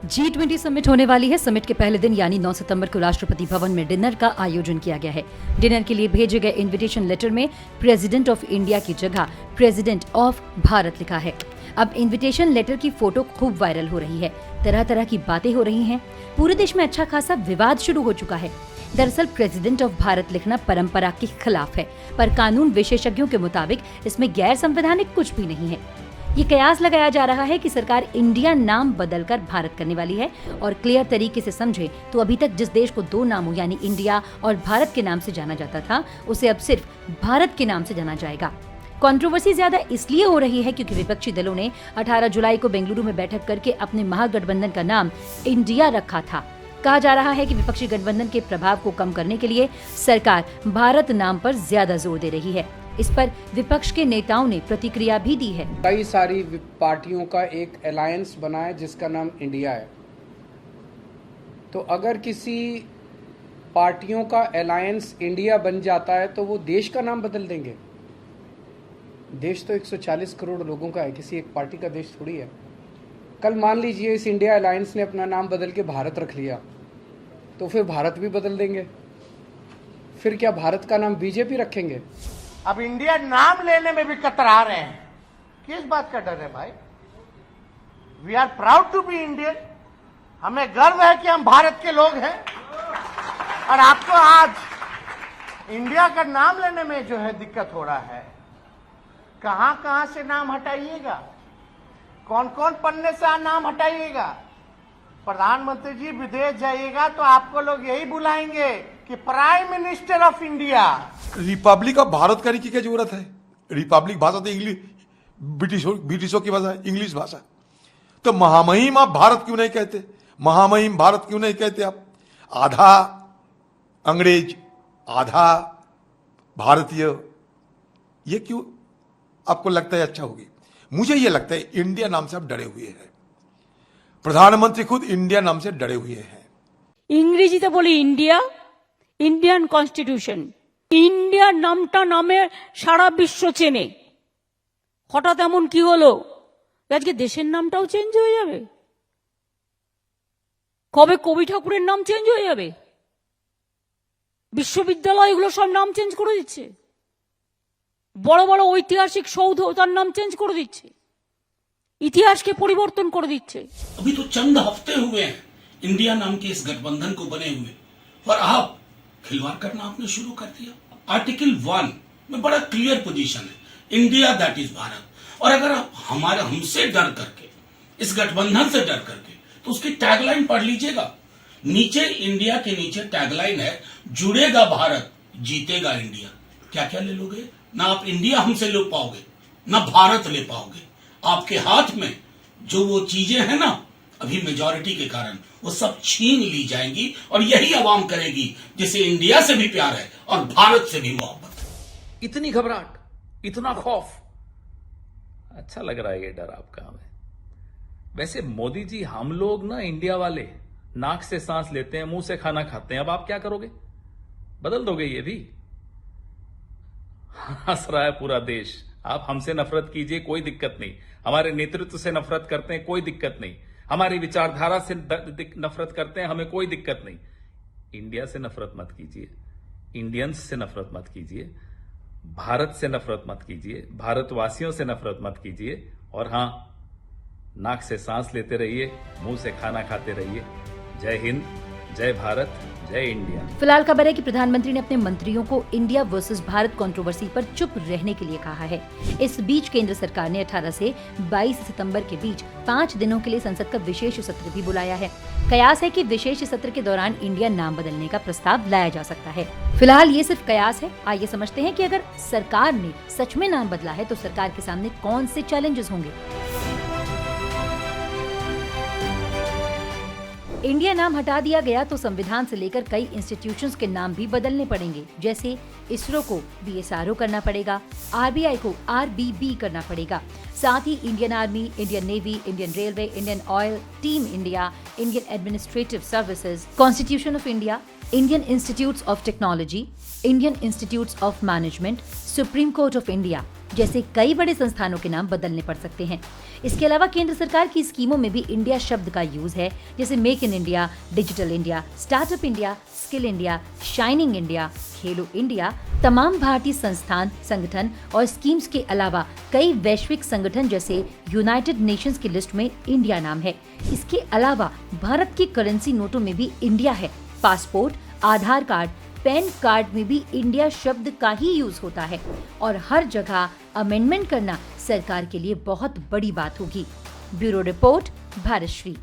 G20 summit होने वाली है। समिट के पहले दिन यानी 9 सितंबर को राष्ट्रपति भवन में डिनर का आयोजन किया गया है। डिनर के लिए भेजे गए इनविटेशन लेटर में प्रेसिडेंट ऑफ इंडिया की जगह प्रेसिडेंट ऑफ भारत लिखा है। अब इनविटेशन लेटर की फोटो खूब वायरल हो रही है। तरह तरह की बातें हो रही हैं। पूरे देश में अच्छा खासा विवाद शुरू हो चुका है। दरअसल प्रेसिडेंट ऑफ भारत लिखना परंपरा के खिलाफ है, पर कानून विशेषज्ञों के मुताबिक इसमें गैर संवैधानिक कुछ भी नहीं है। ये कयास लगाया जा रहा है कि सरकार इंडिया नाम बदलकर भारत करने वाली है, और क्लियर तरीके से समझे तो अभी तक जिस देश को दो नामों यानी इंडिया और भारत के नाम से जाना जाता था, उसे अब सिर्फ भारत के नाम से जाना जाएगा। कंट्रोवर्सी ज्यादा इसलिए हो रही है क्योंकि विपक्षी दलों ने 18 जुलाई को बेंगलुरु में बैठक करके अपने महागठबंधन का नाम इंडिया रखा था। कहा जा रहा है कि विपक्षी गठबंधन के प्रभाव को कम करने के लिए सरकार भारत नाम पर ज्यादा जोर दे रही है। इस पर विपक्ष के नेताओं ने प्रतिक्रिया भी दी है। कई सारी पार्टियों का एक अलायंस बना है जिसका नाम इंडिया है। तो अगर किसी पार्टियों का अलायंस इंडिया बन जाता है तो वो देश का नाम बदल देंगे। देश तो 140 करोड़ लोगों का है, किसी एक पार्टी का देश थोड़ी है। कल मान लीजिए इस इंडिया अलायंस ने अपना नाम बदल के भारत रख लिया, तो फिर भारत भी बदल देंगे। फिर क्या भारत का नाम बीजेपी रखेंगे? अब इंडिया नाम लेने में भी कतरा रहे हैं। किस बात का डर है भाई? We are proud to be Indian. हमें गर्व है कि हम भारत के लोग हैं। और आपको आज इंडिया का नाम लेने में जो है दिक्कत हो रहा है। कहां कहां से नाम हटाइएगा, कौन कौन पन्ने से नाम हटाइएगा। प्रधानमंत्री जी विदेश जाइएगा तो आपको लोग यही बुलाएंगे कि prime minister of India. Republic of Bharat करने की क्या जरूरत है? रिपब्लिक भाषा तो इंग्लिश ब्रिटिशों की भाषा है, इंग्लिश भाषा। तो महामहिम आप भारत क्यों नहीं कहते? महामहिम भारत क्यों नहीं कहते आप? आधा अंग्रेज आधा भारतीय, ये क्यों आपको लगता है अच्छा होगी? मुझे ये लगता है इंडिया नाम से आप डरे हुए हैं। प्रधानमंत्री खुद इंडिया नाम से डरे हुए हैं। ইংরেজিতে বলি ইন্ডিয়া, ইন্ডিয়ান কনস্টিটিউশন। ইন্ডিয়া নামটা নামে সারা বিশ্ব চেনে। হঠাৎ এমন কি হলো আজকে দেশের নামটাও চেঞ্জ হয়ে যাবে? কবে কবি ঠাকুরের নাম চেঞ্জ হয়ে যাবে? বিশ্ববিদ্যালয়গুলো সব নাম চেঞ্জ করে দিচ্ছে। বড় বড় ঐতিহাসিক সৌধ তার নাম চেঞ্জ করে দিচ্ছে, ইতিহাসকে পরিবর্তন করে দিচ্ছে। अभी तो चंद हफ्ते हुए हैं इंडिया नाम के इस गठबंधन को बने हुए, और आप खिलवाड़ करना आपने शुरू कर दिया। आर्टिकल 1 में बड़ा क्लियर पोजीशन है, इंडिया दैट इज भारत। और अगर आप हमसे डर करके, इस गठबंधन से डर करके, तो उसकी टैगलाइन पढ़ लीजिएगा। नीचे इंडिया के नीचे टैगलाइन है, जुड़ेगा भारत जीतेगा इंडिया। क्या क्या ले लोगे? ना आप इंडिया हमसे ले पाओगे, ना भारत ले पाओगे। आपके हाथ में जो वो चीजें हैं ना, अभी मेजॉरिटी के कारण वो सब छीन ली जाएंगी, और यही आवाम करेगी जिसे इंडिया से भी प्यार है और भारत से भी मोहब्बत है। इतनी घबराहट, इतना खौफ। अच्छा लग रहा है ये डर आपका हमें। वैसे मोदी जी, हम लोग ना इंडिया वाले नाक से सांस लेते हैं, मुंह से खाना खाते हैं। अब आप क्या करोगे? बदल दोगे ये भी? हंस रहा है पूरा देश। आप हमसे नफरत कीजिए, कोई दिक्कत नहीं। हमारे नेतृत्व से नफरत करते हैं, कोई दिक्कत नहीं। हमारी विचारधारा से नफरत करते हैं, हमें कोई दिक्कत नहीं। इंडिया से नफरत मत कीजिए, इंडियंस से नफरत मत कीजिए, भारत से नफरत मत कीजिए, भारतवासियों से नफरत मत कीजिए। और हां, नाक से सांस लेते रहिए, मुंह से खाना खाते रहिए। जय हिंद, जय भारत, जय इंडिया। फिलहाल खबर है कि प्रधानमंत्री ने अपने मंत्रियों को इंडिया वर्सेस भारत कंट्रोवर्सी पर चुप रहने के लिए कहा है। इस बीच केंद्र सरकार ने 18 से 22 सितंबर के बीच 5 दिनों के लिए संसद का विशेष सत्र भी बुलाया है। कयास है कि विशेष सत्र के दौरान इंडिया नाम बदलने का प्रस्ताव लाया जा सकता है। फिलहाल ये सिर्फ कयास है। आइए समझते हैं कि अगर सरकार ने सच में नाम बदला है तो सरकार के सामने कौन से चैलेंजेस होंगे। इंडिया नाम हटा दिया गया तो संविधान से लेकर कई इंस्टीट्यूशंस के नाम भी बदलने पड़ेंगे। जैसे इसरो को BSRO करना पड़ेगा, RBI को RBB करना पड़ेगा। साथ ही Indian army, Indian navy, Indian railway, Indian oil, team India, Indian administrative services, constitution of India, Indian institutes of technology, Indian institutes of management, supreme court of India, जैसे कई बड़े संस्थानों के नाम बदलने पड़ सकते हैं। इसके अलावा केंद्र सरकार की स्कीमों में भी इंडिया शब्द का यूज है, जैसे make in India, digital India, startup India, skill India, shining India, Khelo India. तमाम भारतीय संस्थान, संगठन और स्कीम्स के अलावा कई वैश्विक संगठन जैसे यूनाइटेड नेशंस की लिस्ट में इंडिया नाम है। इसके अलावा भारत की करेंसी नोटों में भी इंडिया है। पासपोर्ट, आधार कार्ड, पैन कार्ड में भी इंडिया शब्द का ही यूज होता है और हर जगह अमेंडमेंट करना सरकार के लिए बहुत बड़ी बात होगी। Bureau report, भारतश्री।